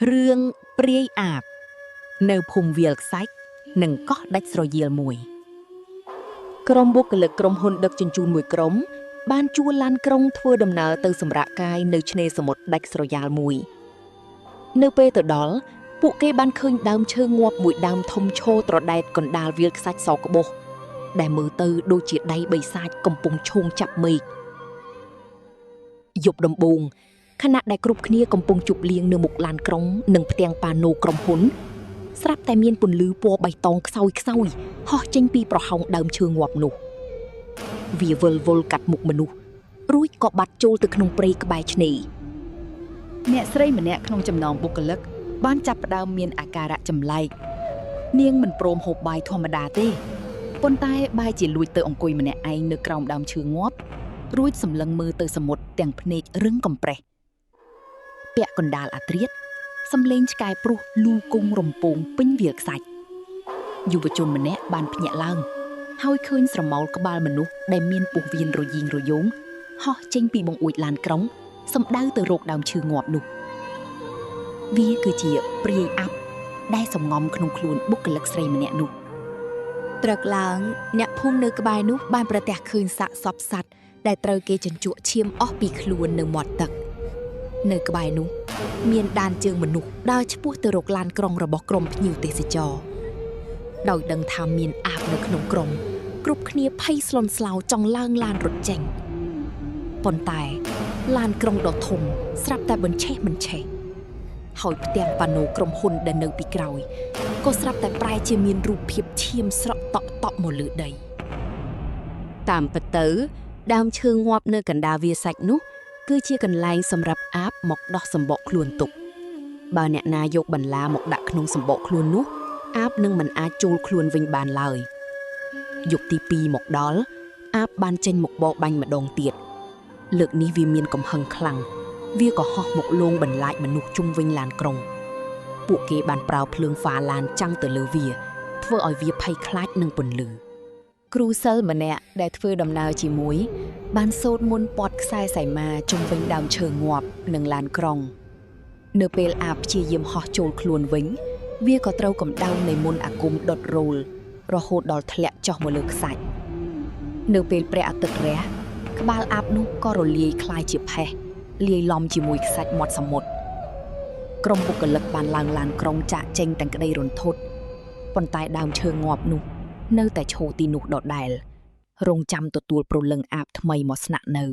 រឿងព្រាយអាបនៅភូមិវាលខ្សាច់និងកោះដាច់ស្រយាលមួយក្រុមបុគ្គលិកក្រុមហ៊ុនដឹកជញ្ជូនមួយក្រុមបានជួលឡានក្រុងធ្វើដំណើរទៅសម្រាកកាយនៅឆ្នេរសមុទ្រដាច់ស្រយាលមួយនៅពេលទៅដល់ពួកគេបានឃើញដើមឈើងាប់មួយដើមធំឈរត្រដែតកណ្ដាលវាលខ្សាច់សក្បុសដែលមើលទៅដូចជាដៃបិសាចកំពុងឈោងចាប់មេឃយប់ដំបូងខណៈដែលគ្រប់គ្នាកំពុងជប់លៀងនៅមុខឡានក្រុងនិងផ្ទាំងប៉ាណូក្រុមហ៊ុនស្រាប់តែមានពន្លឺពណ៌បៃតងខ្សោយហោះចេញពីប្រហោងដើមឈើងាប់នោះវាវិលវល់កាត់មុខមនុស្សរួចក៏បាត់ចូលទៅក្នុងព្រៃក្បែរឆ្នេរអ្នកស្រីម្នាក់ក្នុងចំណោមបុគ្គលិកបានចាប់ផ្ដើមមានអាការៈចម្លែកនាងមិនព្រមហូបបាយធម្មតាទេប៉ុន្តែបែរជាលួចទៅអង្គុយម្នាក់ឯងនៅក្រោមដើមឈើងាប់រួចសម្លឹងមើលទៅសមុទ្រទាំងភ្នែករឹងកំប្រេះពាក់កណ្ដាលអាត្រៀតសំលេងឆ្កែព្រុសលូគង់រំពងពេញវាលខ្សាច់យុវជនម្នាក់បានភ្ញាក់ឡើងហើយឃើញស្រមោលក្បាលមនុស្សដែលមានពោះវៀនរយីងរយោងហោះចេញពីបង្អួចឡានក្រុងសំដៅទៅរកដើមឈើងាប់នោះវាគឺជាព្រាយអាប់ដែលសំងំក្នុងខ្លួនបុគ្គលិកស្រីម្នាក់នោះត្រឹកឡើងអ្នកភូមិនៅក្បែរនោះបានប្រទះឃើញសាកសពសត្វដែលត្រូវគេជញ្ជក់ឈាមអស់ពីខ្លួននៅមាត់ទឹកនៅក្បែរនោះមានដានជើងមនុស្សដើរឆ្ពោះទៅរកឡានក្រុងរបស់ក្រុមភ្ញៀវទេសចរដោយដឹងថាមានអាបនៅក្នុងក្រុងគ្រប់គ្នាភ័យស្លន់ស្លោចង់ឡើងឡានរត់ចេញប៉ុន្តែឡានក្រុងដ៏ធំស្រាប់តែបញ្ឆេះហើយផ្ទាំងប៉ាណូក្រុមហ៊ុនដែលនៅពីក្រោយក៏ស្រាប់តែប្រែជាមានរូបភាពឈាមស្រក់តក់មកលើដីតាមពិតទៅដើមឈើងាប់នៅកណ្ដាលវាលសាច់នោះគឺជាកន្លែងសម្រាប់អាបមកដោះសម្បកខ្លួនទុកបើអ្នកណាយកបន្លាមកដាក់ក្នុងសម្បកខ្លួននោះអាបនឹងមិនអាចចូលខ្លួនវិញបានឡើយយប់ទី2មកដល់អាបបានចេញមកបោបាញ់ម្ដងទៀតលើកនេះវាមានកំហឹងខ្លាំងវាក៏ហោះមកលងបន្លាចមនុស្សជុំវិញឡានក្រុងពួកគេបានប្រើភ្លើងហ្វាឡានចាំងទៅលើវាធ្វើឲ្យវាភ័យខ្លាចនឹងពន្លឺគ្រូសិលម្នាក់ដែលធ្វើដំណើរជាមួយបានសូត្រមន្តពាត់ខ្សែសៃមាជុំវិញដើមឈើងាប់និងឡានក្រុងនៅពេលអាបព្យាយាមហោះចូលខ្លួនវិញវាក៏ត្រូវកម្ដៅនៃមន្តអាគមដុតរោលរហូតដល់ធ្លាក់ចុះមកលើខ្សាច់នៅពេលព្រះអាទិត្យរះក្បាលអាបនោះក៏រលាយคล้ายជាផេះលាយឡំជាមួយខ្សាច់មាត់សមុទ្រក្រុមបុគ្គលិកបានឡើងឡានក្រុងចាក់ចេញទាំងក្តីរន្ធត់ប៉ុន្តែដើមឈើងាប់នោះនៅតែឈរទីនោះដដែលរងចាំទទួលព្រលឹងអាបថ្មីមកស្នាក់នៅ